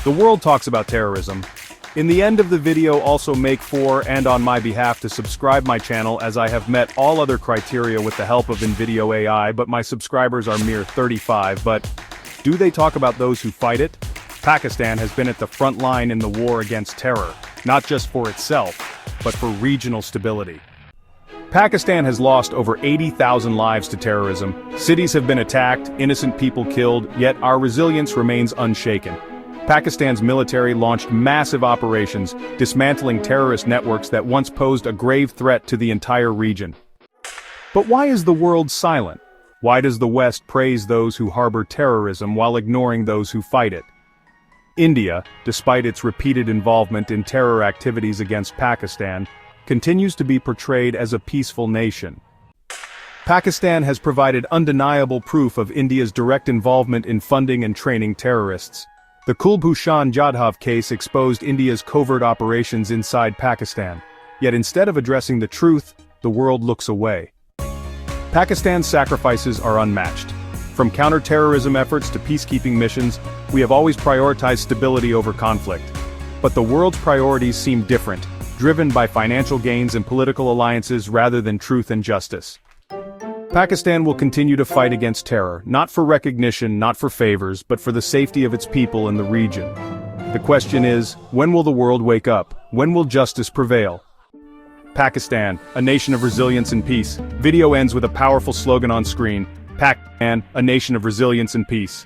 The world talks about terrorism. In the end of the video, also make for and on my behalf to subscribe my channel, as I have met all other criteria with the help of InVideo AI, but my subscribers are mere 35. But do they talk about those who fight it? Pakistan has been at the front line in the war against terror, not just for itself, but for regional stability. Pakistan has lost over 80,000 lives to terrorism. Cities have been attacked, innocent people killed, yet our resilience remains unshaken. Pakistan's military launched massive operations, dismantling terrorist networks that once posed a grave threat to the entire region. But why is the world silent? Why does the West praise those who harbor terrorism while ignoring those who fight it? India, despite its repeated involvement in terror activities against Pakistan, continues to be portrayed as a peaceful nation. Pakistan has provided undeniable proof of India's direct involvement in funding and training terrorists. The Kulbhushan Jadhav case exposed India's covert operations inside Pakistan. Yet instead of addressing the truth, the world looks away. Pakistan's sacrifices are unmatched. From counter-terrorism efforts to peacekeeping missions, we have always prioritized stability over conflict. But the world's priorities seem different, driven by financial gains and political alliances rather than truth and justice. Pakistan will continue to fight against terror, not for recognition, not for favors, but for the safety of its people in the region. The question is, when will the world wake up? When will justice prevail? Pakistan, a nation of resilience and peace. Video ends with a powerful slogan on screen. Pakistan, a nation of resilience and peace.